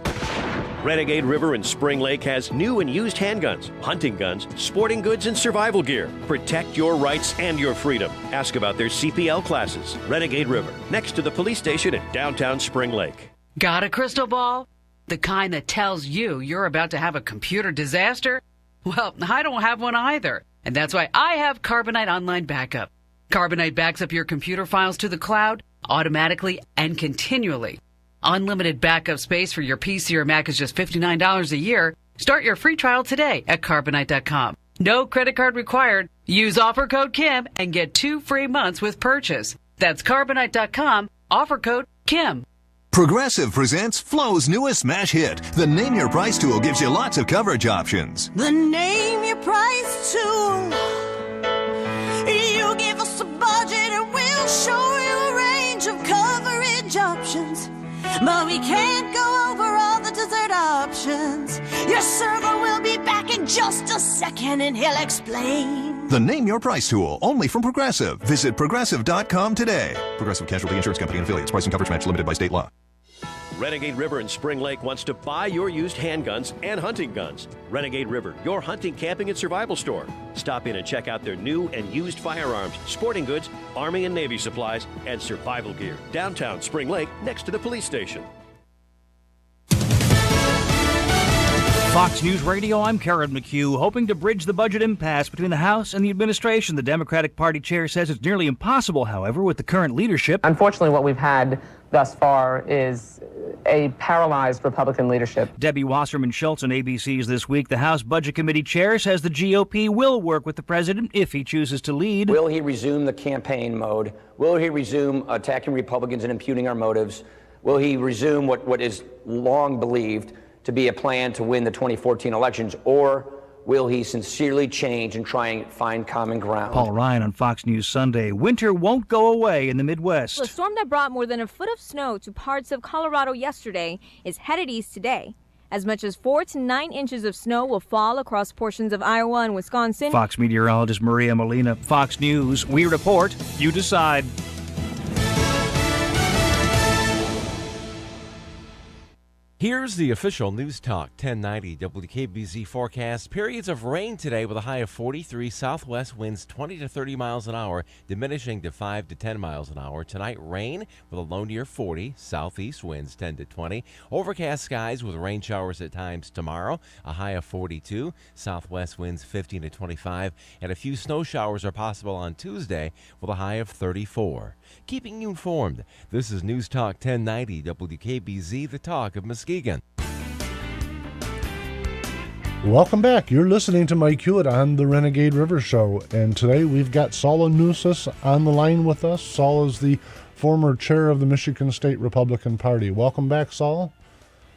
B: Renegade River in Spring Lake has new and used handguns, hunting guns, sporting goods, and survival gear. Protect your rights and your freedom. Ask about their CPL classes. Renegade River, next to the police station in downtown Spring Lake.
H: Got a crystal ball? The kind that tells you you're about to have a computer disaster? Well, I don't have one either. And that's why I have Carbonite Online Backup. Carbonite backs up your computer files to the cloud automatically and continually. Unlimited backup space for your PC or Mac is just $59 a year. Start your free trial today at Carbonite.com. No credit card required. Use offer code KIM and get 2 free months with purchase. That's Carbonite.com, offer code KIM.
K: Progressive presents Flo's newest smash hit. The Name Your Price tool gives you lots of coverage options.
L: The Name Your Price tool. You give us a budget and we'll show you a range of coverage options. But we can't go over all the dessert options. Your server will be back in just a second and he'll explain.
K: The Name Your Price tool, only from Progressive. Visit Progressive.com today. Progressive Casualty Insurance Company and affiliates. Price and coverage match limited by state law.
B: Renegade River in Spring Lake wants to buy your used handguns and hunting guns. Renegade River, your hunting, camping, and survival store. Stop in and check out their new and used firearms, sporting goods, Army and Navy supplies, and survival gear. Downtown Spring Lake, next to the police station.
M: Fox News Radio, I'm Karen McHugh. Hoping to bridge the budget impasse between the House and the administration. The Democratic Party chair says it's nearly impossible, however, with the current leadership.
N: Unfortunately, what we've had thus far is a paralyzed Republican leadership.
M: Debbie Wasserman Schultz on ABC's This Week. The House Budget Committee chair says the GOP will work with the president if he chooses to lead.
O: Will he resume the campaign mode? Will he resume attacking Republicans and impugning our motives? Will he resume what is long believed to be a plan to win the 2014 elections? Or will he sincerely change and try and find common ground?
M: Paul Ryan on Fox News Sunday. Winter won't go away in the Midwest.
P: The storm that brought more than a foot of snow to parts of Colorado yesterday is headed east today. As much as 4 to 9 inches of snow will fall across portions of Iowa and Wisconsin.
M: Fox meteorologist Maria Molina. Fox News. We report. You decide.
A: Here's the official News Talk 1090 WKBZ forecast. Periods of rain today with a high of 43. Southwest winds 20 to 30 miles an hour, diminishing to 5 to 10 miles an hour. Tonight, rain with a low near 40. Southeast winds 10 to 20. Overcast skies with rain showers at times tomorrow. A high of 42. Southwest winds 15 to 25. And a few snow showers are possible on Tuesday with a high of 34. Keeping you informed, this is News Talk 1090 WKBZ, the talk of Muskegon.
E: Welcome back. You're listening to Mike Hewitt on the Renegade River Show. And today we've got Saul Nusas on the line with us. Saul is the former chair of the Michigan State Republican Party. Welcome back, Saul.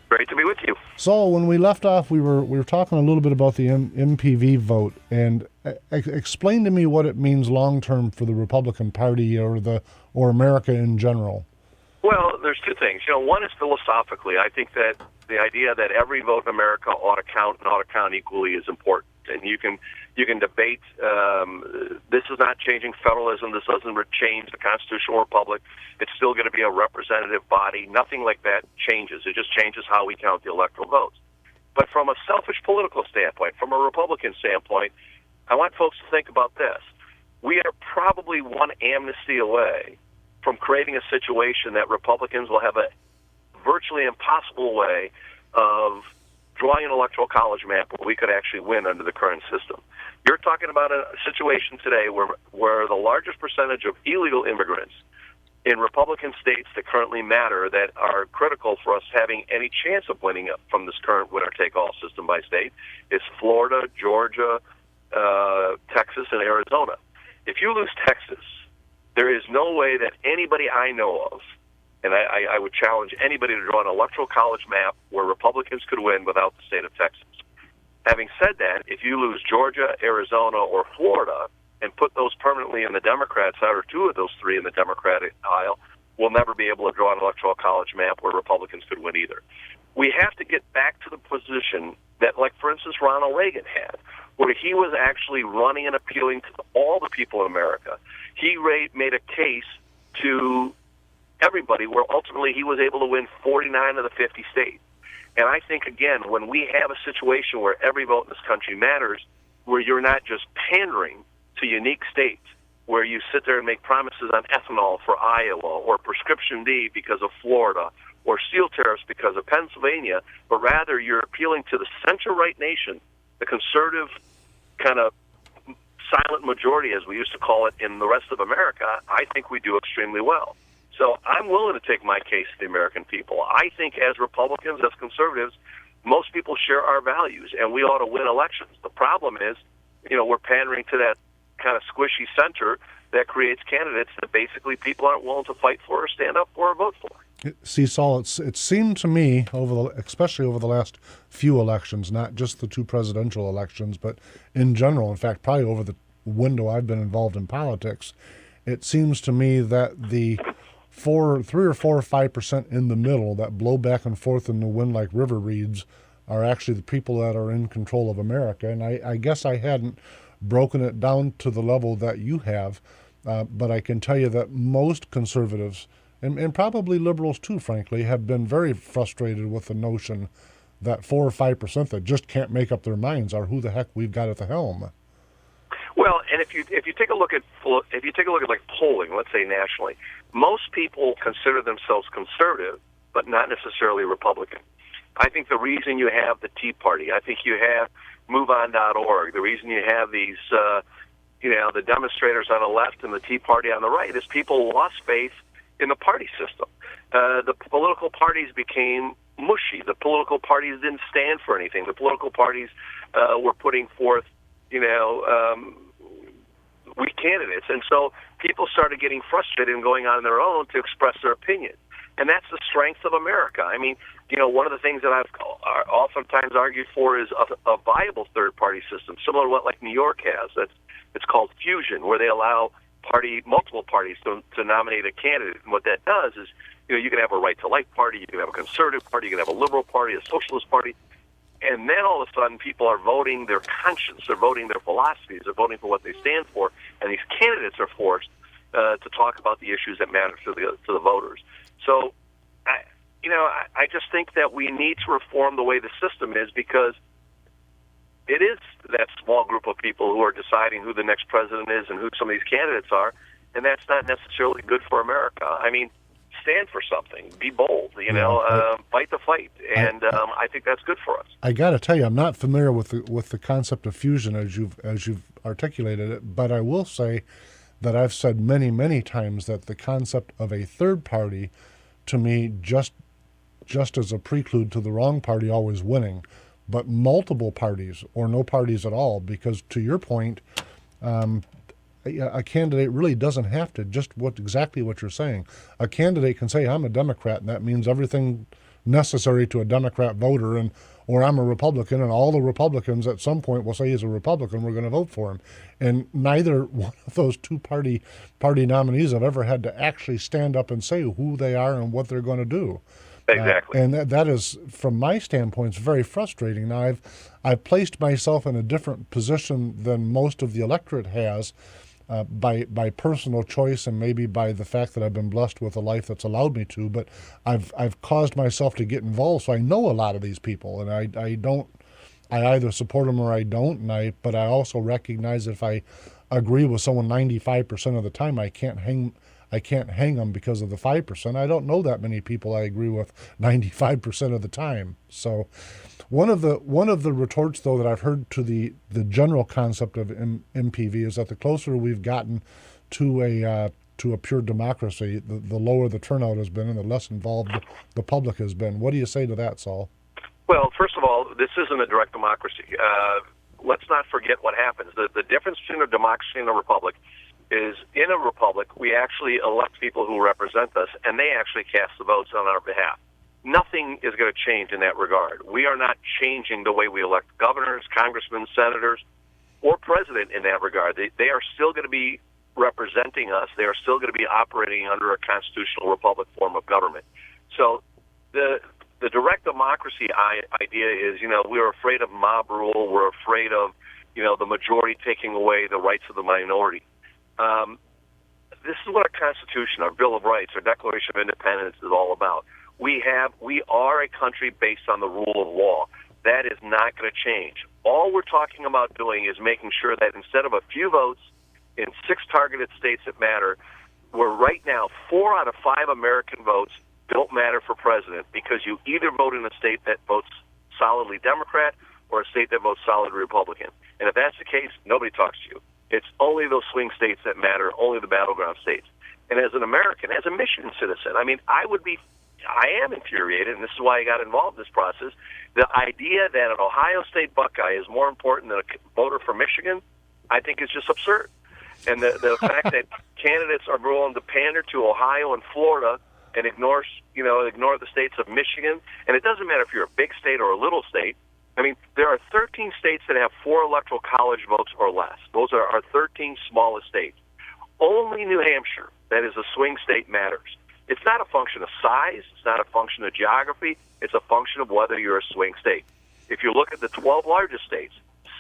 F: Great to be with you.
E: Saul, when we left off, we were talking a little bit about the MPV vote, and explain to me what it means long term for the Republican Party or America in general.
F: Well, there's two things. One is philosophically. I think that the idea that every vote in America ought to count and ought to count equally is important. And you can debate. This is not changing federalism. This doesn't change the constitutional republic. It's still going to be a representative body. Nothing like that changes. It just changes how we count the electoral votes. But from a selfish political standpoint, from a Republican standpoint, I want folks to think about this. We are probably one amnesty away from creating a situation that Republicans will have a virtually impossible way of drawing an electoral college map where we could actually win under the current system. You're talking about a situation today where the largest percentage of illegal immigrants in Republican states that currently matter, that are critical for us having any chance of winning from this current winner-take-all system by state, is Florida, Georgia, Texas, and Arizona. If you lose Texas, there is no way that anybody I know of, And I would challenge anybody to draw an electoral college map where Republicans could win without the state of Texas. Having said that, if you lose Georgia, Arizona, or Florida and put those permanently in the Democrat side, or two of those three in the Democratic aisle, we'll never be able to draw an electoral college map where Republicans could win either. We have to get back to the position that, like, for instance, Ronald Reagan had, where he was actually running and appealing to all the people in America. He made a case to everybody where ultimately he was able to win 49 of the 50 states. And I think, again, when we have a situation where every vote in this country matters, where you're not just pandering to unique states, where you sit there and make promises on ethanol for Iowa, or prescription D because of Florida, or steel tariffs because of Pennsylvania, but rather you're appealing to the center-right nation, the conservative kind of silent majority, as we used to call it in the rest of America, I think we do extremely well. So I'm willing to take my case to the American people. I think as Republicans, as conservatives, most people share our values, and we ought to win elections. The problem is, we're pandering to that kind of squishy center that creates candidates that basically people aren't willing to fight for or stand up for or vote for.
E: See, Saul, it seemed to me, especially over the last few elections, not just the two presidential elections, but in general, in fact, probably over the window I've been involved in politics, it seems to me that the 3 or 4 or 5% in the middle that blow back and forth in the wind like river reeds are actually the people that are in control of America. And I guess I hadn't broken it down to the level that you have, but I can tell you that most conservatives, and probably liberals too, frankly, have been very frustrated with the notion that 4 or 5% that just can't make up their minds are who the heck we've got at the helm.
F: Well, and if you take a look at like polling, let's say nationally, most people consider themselves conservative, but not necessarily Republican. I think the reason you have the Tea Party, I think you have MoveOn.org, the reason you have these, the demonstrators on the left and the Tea Party on the right is people lost faith in the party system. The political parties became mushy. The political parties didn't stand for anything. The political parties were putting forth, weak candidates. And so people started getting frustrated and going on their own to express their opinion. And that's the strength of America. I mean, one of the things that I've oftentimes argued for is a viable third-party system, similar to what like New York has. It's called fusion, where they allow multiple parties to nominate a candidate. And what that does is, you can have a right-to-life party, you can have a conservative party, you can have a liberal party, a socialist party, and then all of a sudden people are voting their conscience, they're voting their philosophies, they're voting for what they stand for, and these candidates are forced to talk about the issues that matter to the voters. So, I just think that we need to reform the way the system is, because it is that small group of people who are deciding who the next president is and who some of these candidates are, and that's not necessarily good for America. I mean, stand for something, be bold, fight the fight, and I think that's good for us. I got to tell you, I'm not familiar with the concept of fusion as you've articulated it, but I will say that I've said many, many times that the concept of a third party, to me, just as a prelude to the wrong party always winning, but multiple parties or no parties at all, because to your point, a candidate really doesn't have to, exactly what you're saying. A candidate can say, I'm a Democrat, and that means everything necessary to a Democrat voter, or I'm a Republican, and all the Republicans at some point will say he's a Republican, we're going to vote for him. And neither one of those two-party nominees have ever had to actually stand up and say who they are and what they're going to do. Exactly. And that is, from my standpoint, it's very frustrating. Now, I've placed myself in a different position than most of the electorate has, by personal choice and maybe by the fact that I've been blessed with a life that's allowed me to, but I've caused myself to get involved, so I know a lot of these people, and I either support them or I don't, but I also recognize if I agree with someone 95% of the time, I can't hang them because of the 5%. I don't know that many people I agree with 95% of the time. So one of the retorts, though, that I've heard to the general concept of MPV is that the closer we've gotten to a pure democracy, the lower the turnout has been and the less involved the public has been. What do you say to that, Saul? Well, first of all, this isn't a direct democracy. Let's not forget what happens. The difference between a democracy and a republic is in a republic, we actually elect people who represent us, and they actually cast the votes on our behalf. Nothing is going to change in that regard. We are not changing the way we elect governors, congressmen, senators, or president in that regard. They are still going to be representing us. They are still going to be operating under a constitutional republic form of government. So the direct democracy idea is, we're afraid of mob rule. We're afraid of, the majority taking away the rights of the minority. This is what our Constitution, our Bill of Rights, our Declaration of Independence is all about. We are a country based on the rule of law. That is not going to change. All we're talking about doing is making sure that instead of a few votes in 6 targeted states that matter, where right now 4 out of 5 American votes don't matter for president, because you either vote in a state that votes solidly Democrat or a state that votes solidly Republican. And if that's the case, nobody talks to you. It's only those swing states that matter, only the battleground states. And as an American, as a Michigan citizen, I am infuriated, and this is why I got involved in this process. The idea that an Ohio State Buckeye is more important than a voter for Michigan, I think is just absurd. And the fact that candidates are willing to pander to Ohio and Florida and ignore the states of Michigan, and it doesn't matter if you're a big state or a little state. There are 13 states that have 4 electoral college votes or less. Those are our 13 smallest states. Only New Hampshire, that is a swing state, matters. It's not a function of size. It's not a function of geography. It's a function of whether you're a swing state. If you look at the 12 largest states,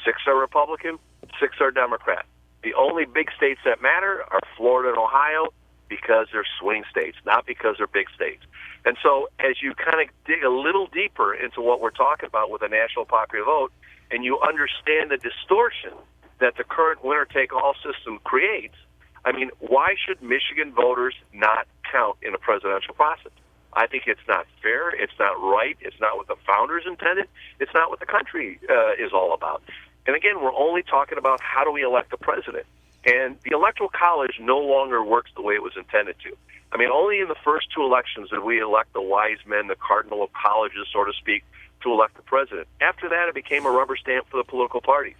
F: 6 are Republican, 6 are Democrat. The only big states that matter are Florida and Ohio, because they're swing states, not because they're big states. And so as you kind of dig a little deeper into what we're talking about with the national popular vote, and you understand the distortion that the current winner-take-all system creates, why should Michigan voters not count in a presidential process? I think it's not fair. It's not right. It's not what the founders intended. It's not what the country is all about. And again, we're only talking about how do we elect the president. And the Electoral College no longer works the way it was intended to. Only in the first 2 elections did we elect the wise men, the cardinal of colleges, so to speak, to elect the president. After that, it became a rubber stamp for the political parties.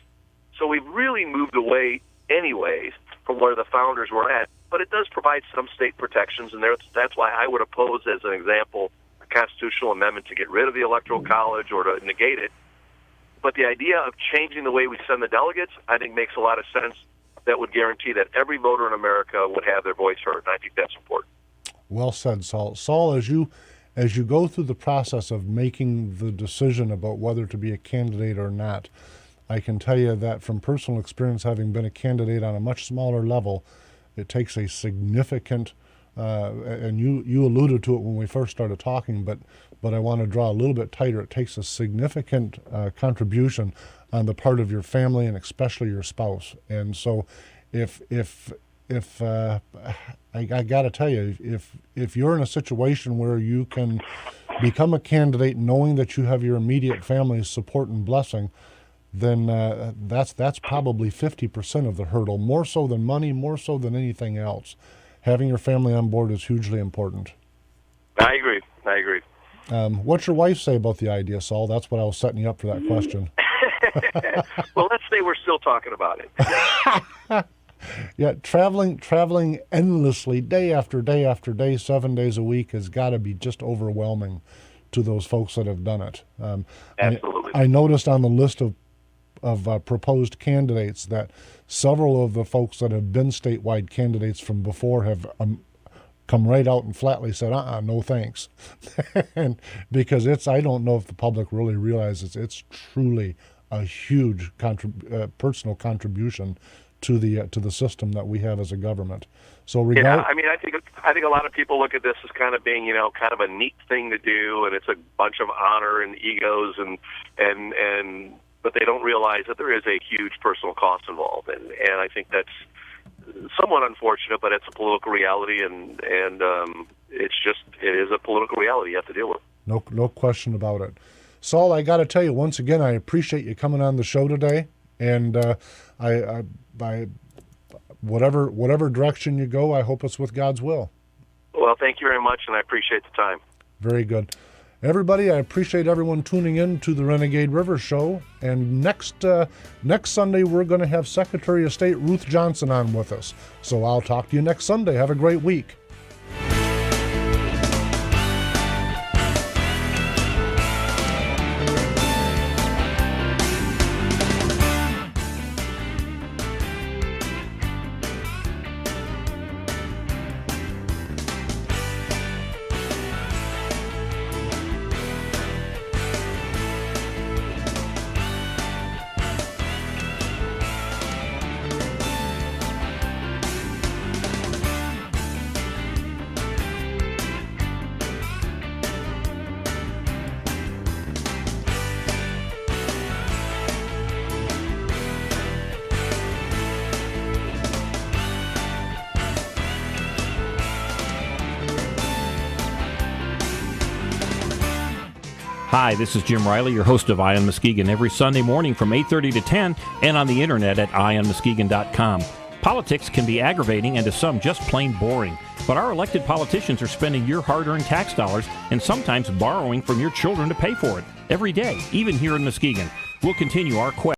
F: So we've really moved away anyways from where the founders were at, but it does provide some state protections, and that's why I would oppose, as an example, a constitutional amendment to get rid of the Electoral College or to negate it. But the idea of changing the way we send the delegates, I think, makes a lot of sense. That would guarantee that every voter in America would have their voice heard, and I think that's important.
E: Well said, Saul. Saul, as you go through the process of making the decision about whether to be a candidate or not, I can tell you that from personal experience, having been a candidate on a much smaller level, it takes a significant, and you alluded to it when we first started talking, but I want to draw a little bit tighter. It takes a significant contribution on the part of your family and especially your spouse. And so if I got to tell you, if you're in a situation where you can become a candidate knowing that you have your immediate family's support and blessing, then that's probably 50% of the hurdle, more so than money, more so than anything else. Having your family on board is hugely important.
F: I agree.
E: What's your wife say about the idea, Saul? That's what I was setting you up for that question.
F: Well, let's say we're still talking about it.
E: Yeah, traveling endlessly, day after day after day, 7 days a week, has got to be just overwhelming to those folks that have done it.
F: Absolutely.
E: I noticed on the list of proposed candidates that several of the folks that have been statewide candidates from before have come right out and flatly said, no thanks. And because I don't know if the public really realizes it's truly a huge personal contribution to the system that we have as a government. So
F: I think a lot of people look at this as kind of being, kind of a neat thing to do, and it's a bunch of honor and egos, but they don't realize that there is a huge personal cost involved, and I think that's somewhat unfortunate, but it's a political reality, and it is a political reality you have to deal with.
E: No question about it. Saul, I got to tell you once again, I appreciate you coming on the show today, and I whatever direction you go, I hope it's with God's will.
F: Well, thank you very much, and I appreciate the time.
E: Very good. Everybody, I appreciate everyone tuning in to the Renegade River Show. And next Sunday, we're going to have Secretary of State Ruth Johnson on with us. So I'll talk to you next Sunday. Have a great week.
G: Hi, this is Jim Riley, your host of Eye on Muskegon, every Sunday morning from 8:30 to 10 and on the internet at eyeonmuskegon.com. Politics can be aggravating and to some just plain boring, but our elected politicians are spending your hard-earned tax dollars and sometimes borrowing from your children to pay for it every day, even here in Muskegon. We'll continue our quest